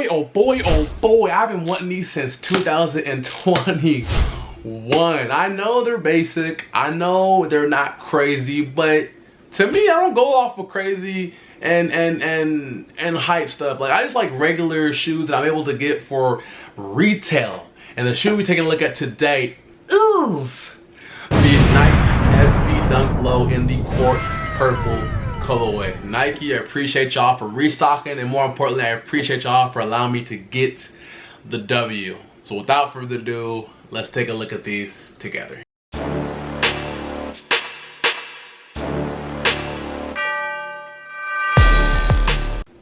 boy, oh boy, oh boy, I've been wanting these since 2021. I know they're basic, I know they're not crazy, but to me, I don't go off of crazy and hype stuff. Like, I just like regular shoes that I'm able to get for retail. And the shoe we're taking a look at today is the Nike SB Dunk Low in the Court Purple colorway. Nike, I appreciate y'all for restocking, and more importantly, I appreciate y'all for allowing me to get the W. So without further ado, let's take a look at these together.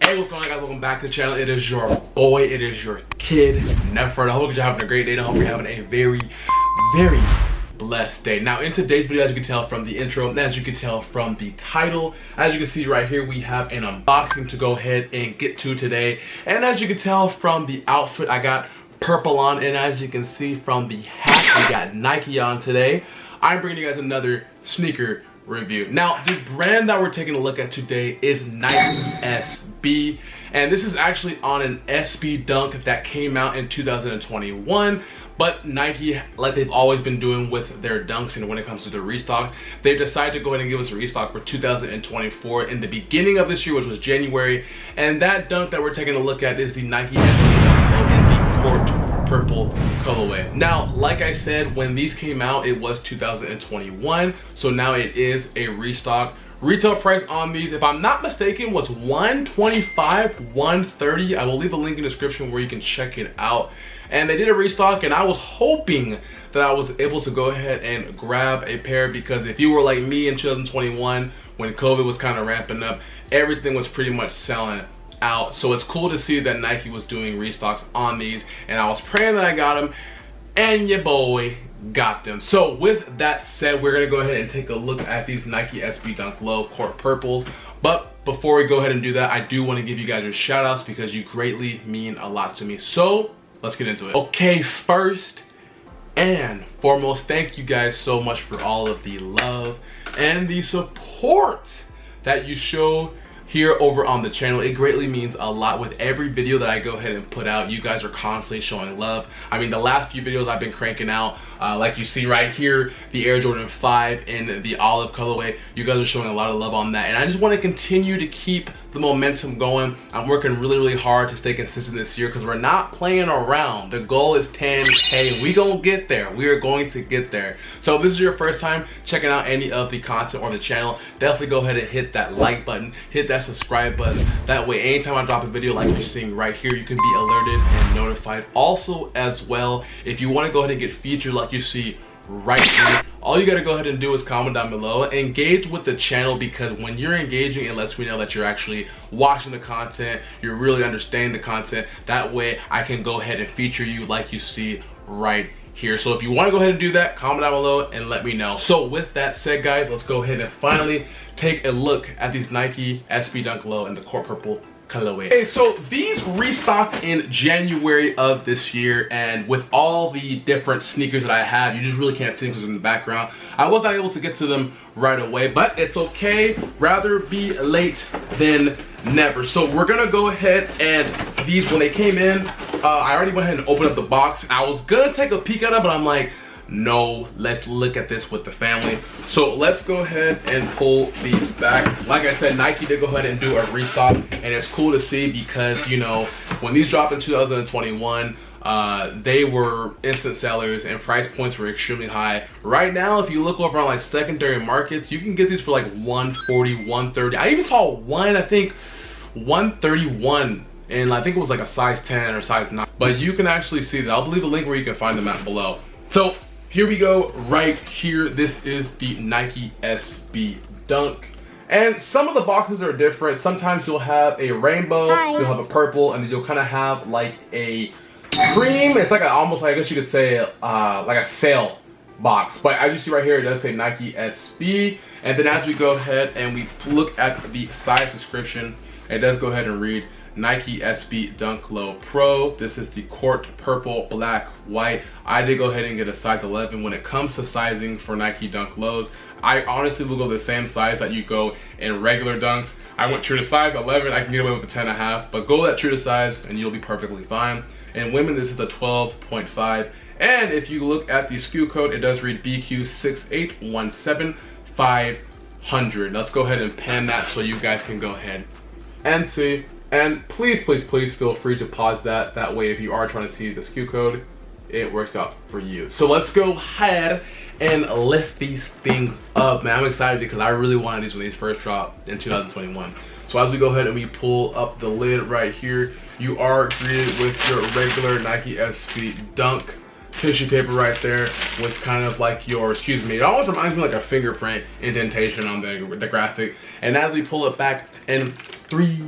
Hey, what's going on, guys? Welcome back to the channel. It is your boy, it is your kid, Nefer. I hope you're having a great day, and I hope you're having a very, very blessed day. Now, in today's video, as you can tell from the intro, and as you can tell from the title, as you can see right here, we have an unboxing to go ahead and get to today. And as you can tell from the outfit, I got purple on, and as you can see from the hat, we got Nike on today. I'm bringing you guys another sneaker review. Now, the brand that we're taking a look at today is Nike SB, and this is actually on an SB Dunk that came out in 2021. But Nike, like they've always been doing with their dunks and when it comes to the restock, they've decided to go ahead and give us a restock for 2024 in the beginning of this year, which was January. And that dunk that we're taking a look at is the Nike SB Dunk Low in the Court Purple colorway. Now, like I said, when these came out, it was 2021. So now it is a restock. Retail price on these, if I'm not mistaken, was $125, $130. I will leave a link in the description where you can check it out. And they did a restock, and I was hoping that I was able to go ahead and grab a pair, because if you were like me in 2021, when COVID was kind of ramping up, everything was pretty much selling out. So it's cool to see that Nike was doing restocks on these, and I was praying that I got them, and your boy got them. So with that said, we're gonna go ahead and take a look at these Nike SB Dunk Low Court Purples. But before we go ahead and do that, I do want to give you guys your shout outs, because you greatly mean a lot to me. So let's get into it. Okay, first and foremost, thank you guys so much for all of the love and the support that you show here over on the channel. It greatly means a lot. With every video that I go ahead and put out, you guys are constantly showing love. I mean, the last few videos I've been cranking out, like you see right here, the Air Jordan 5 in the olive colorway, you guys are showing a lot of love on that, and I just want to continue to keep the momentum going. I'm working really hard to stay consistent this year, because we're not playing around. The goal is 10K. We gonna get there. We are going to get there. So if this is your first time checking out any of the content on the channel, definitely go ahead and hit that like button, hit that subscribe button. That way, anytime I drop a video like you're seeing right here, you can be alerted and notified. Also, as well, if you want to go ahead and get featured like you see right here, all you got to go ahead and do is comment down below, engage with the channel, because when you're engaging, it lets me know that you're actually watching the content, you're really understanding the content. That way I can go ahead and feature you like you see right here. So if you want to go ahead and do that, comment down below and let me know. So with that said, guys, let's go ahead and finally take a look at these Nike SB Dunk Low in the Court Purple colorway. Okay, so these restocked in January of this year, and with all the different sneakers that I have, you just really can't see them because in the background. I was not able to get to them right away, but it's okay. Rather be late than never. So we're gonna go ahead, and these, when they came in, I already went ahead and opened up the box. I was gonna take a peek at it, but I'm like, no, let's look at this with the family. So let's go ahead and pull these back. Like I said, Nike did go ahead and do a restock, and it's cool to see, because, you know, when these dropped in 2021, they were instant sellers and price points were extremely high. Right now, if you look over on like secondary markets, you can get these for like $140, $130. I even saw one, I think $131, and I think it was like a size 10 or size 9. But you can actually see that. I'll leave a link where you can find them at below. So here we go right here. This is the Nike SB Dunk. And some of the boxes are different. Sometimes you'll have a rainbow, you'll have a purple, and then you'll kind of have like a cream. It's like almost like, I guess you could say like a sale box. But as you see right here, it does say Nike SB. And then as we go ahead and we look at the size description, it does go ahead and read Nike SB Dunk Low Pro. This is the court purple, black, white. I did go ahead and get a size 11. When it comes to sizing for Nike Dunk Lows, I honestly will go the same size that you go in regular dunks. I went true to size 11. I can get away with a 10.5, but go that true to size and you'll be perfectly fine. In women, this is a 12.5. And if you look at the SKU code, it does read BQ6817500. Let's go ahead and pen that so you guys can go ahead and see. And please, please, please feel free to pause that. That way, if you are trying to see the SKU code, it works out for you. So let's go ahead and lift these things up, man. I'm excited because I really wanted these when these first dropped in 2021. So as we go ahead and we pull up the lid right here, you are greeted with your regular Nike SB Dunk tissue paper right there with kind of like your, excuse me, it almost reminds me like a fingerprint indentation on the graphic. And as we pull it back in 3,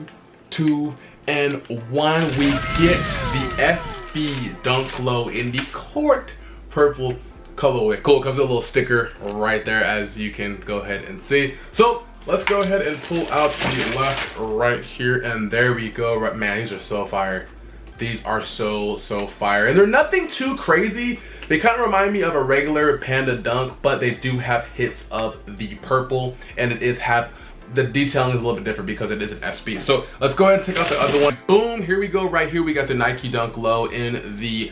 2, and 1, we get the SB Dunk Low in the court purple colorway. Cool, it comes with a little sticker right there, as you can go ahead and see. So let's go ahead and pull out the left right here, and there we go. Right, man, these are so fire. These are so fire, and they're nothing too crazy. They kind of remind me of a regular Panda Dunk, but they do have hits of the purple, and it is the detailing is a little bit different because it is an SB. So let's go ahead and take out the other one. Boom, here we go. Right here we got the Nike Dunk Low in the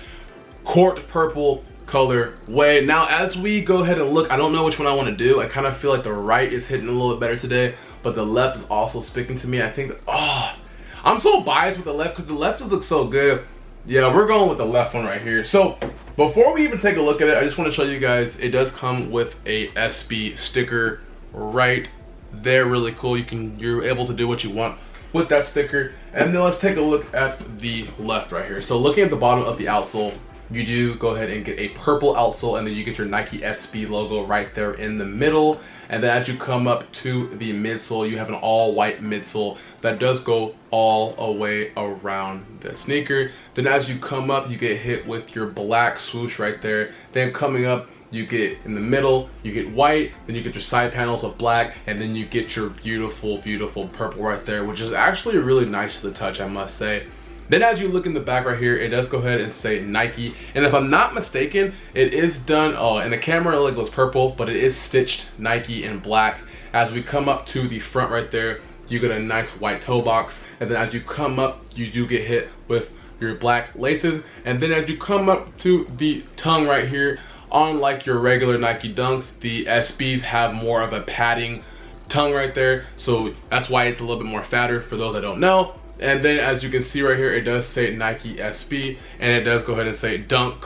court purple color way. Now as we go ahead and look, I don't know which one I want to do. I kind of feel like the right is hitting a little bit better today, but the left is also speaking to me. I think that, I'm so biased with the left because the left just looks so good. Yeah, we're going with the left one right here. So before we even take a look at it, I just want to show you guys, it does come with a SB sticker right there. Really cool. You're able to do what you want with that sticker. And then let's take a look at the left right here. So looking at the bottom of the outsole, you do go ahead and get a purple outsole, and then you get your Nike SB logo right there in the middle. And then as you come up to the midsole, you have an all white midsole that does go all the way around the sneaker. Then as you come up, you get hit with your black swoosh right there. Then coming up, you get in the middle, you get white, then you get your side panels of black, and then you get your beautiful, beautiful purple right there, which is actually really nice to the touch, I must say. Then as you look in the back right here, it does go ahead and say Nike. And if I'm not mistaken, it is done, in the camera it goes purple, but it is stitched Nike in black. As we come up to the front right there, you get a nice white toe box. And then as you come up, you do get hit with your black laces. And then as you come up to the tongue right here, unlike your regular Nike Dunks, the SBs have more of a padding tongue right there. So that's why it's a little bit more fatter for those that don't know. And then as you can see right here, it does say Nike SB, and it does go ahead and say Dunk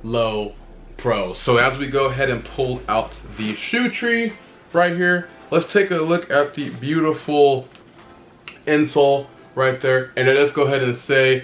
Low Pro. So as we go ahead and pull out the shoe tree right here, let's take a look at the beautiful insole right there. And it does go ahead and say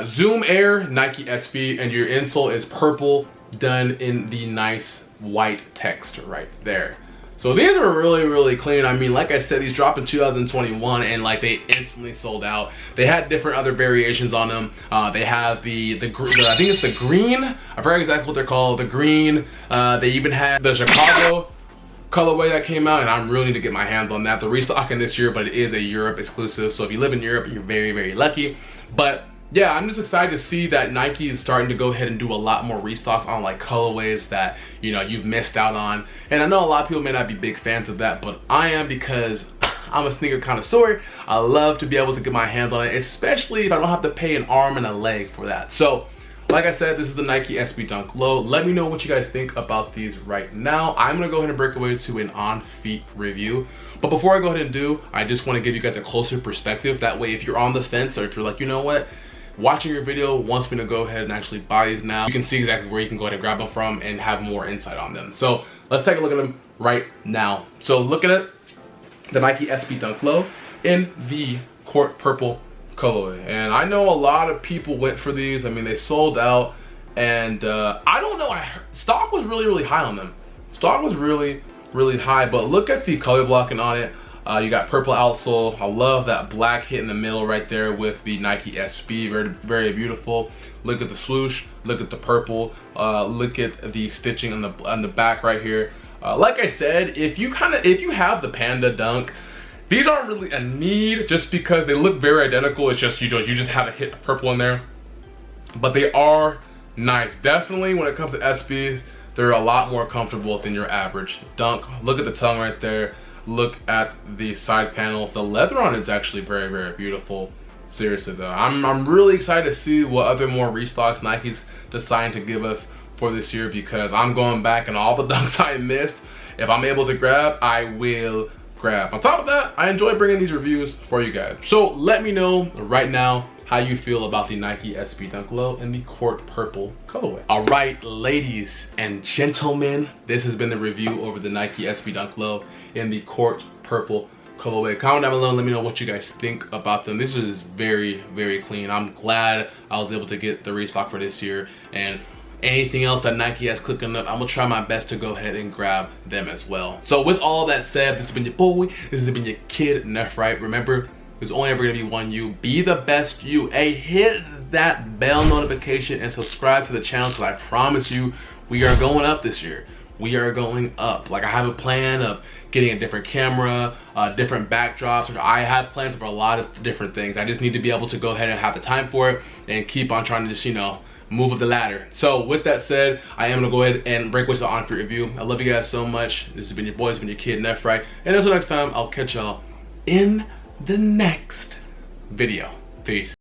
Zoom Air Nike SB, and your insole is purple, done in the nice white text right there. So these are really, really clean. I mean, like I said, these dropped in 2021 and like they instantly sold out. They had different other variations on them. They have the I think it's the green. I forget exactly what they're called. The green. They even had the Chicago colorway that came out, and I'm really need to get my hands on that. They're restocking this year, but it is a Europe exclusive. So if you live in Europe, you're very, very lucky. But yeah, I'm just excited to see that Nike is starting to go ahead and do a lot more restocks on like colorways that, you know, you've missed out on. And I know a lot of people may not be big fans of that, but I am, because I'm a sneaker connoisseur. I love to be able to get my hands on it, especially if I don't have to pay an arm and a leg for that. So like I said, this is the Nike SB Dunk Low. Let me know what you guys think about these right now. I'm gonna go ahead and break away to an on-feet review. But before I go ahead and do, I just wanna give you guys a closer perspective. That way, if you're on the fence or if you're like, you know what, watching your video wants me to go ahead and actually buy these now, you can see exactly where you can go ahead and grab them from and have more insight on them. So let's take a look at them right now. So look at it, the Nike SB Dunk Low in the court purple colorway. And I know a lot of people went for these. I mean, they sold out, and I don't know, stock was really, really high on them. Stock was really, really high, but look at the color blocking on it. You got purple outsole. I love that black hit in the middle right there with the Nike SB. Very, very beautiful. Look at the swoosh. Look at the purple. Look at the stitching on the back right here. Like I said, if you have the Panda Dunk, These aren't really a need just because they look very identical. It's just, you just have a hit of purple in there. But they are nice. Definitely when it comes to SBs, they're a lot more comfortable than your average Dunk. Look at the tongue right there. Look at the side panels. The leather on it's actually very, very beautiful. Seriously though, I'm really excited to see what other more restocks Nike's decide to give us for this year, because I'm going back and all the Dunks I missed, if I'm able to grab, I will grab. On top of that, I enjoy bringing these reviews for you guys. So let me know right now how you feel about the Nike SB Dunk Low in the Court Purple colorway. All right, ladies and gentlemen, this has been the review over the Nike SB Dunk Low in the Court Purple colorway. Comment down below and let me know what you guys think about them. This is very, very clean. I'm glad I was able to get the restock for this year, and anything else that Nike has cooking up, I'm gonna try my best to go ahead and grab them as well. So with all that said, this has been your boy, this has been your kid, Neff, right? Remember, there's only ever gonna be one you. Be the best you. Hey, hit that bell notification and subscribe to the channel, because I promise you, we are going up this year. We are going up. Like, I have a plan of getting a different camera, different backdrops. I have plans for a lot of different things. I just need to be able to go ahead and have the time for it and keep on trying to just, you know, move up the ladder. So with that said, I am gonna go ahead and break away to the on-feet review. I love you guys so much. This has been your boy, it's been your kid, Neff, right? And until next time, I'll catch y'all in the next video. Peace.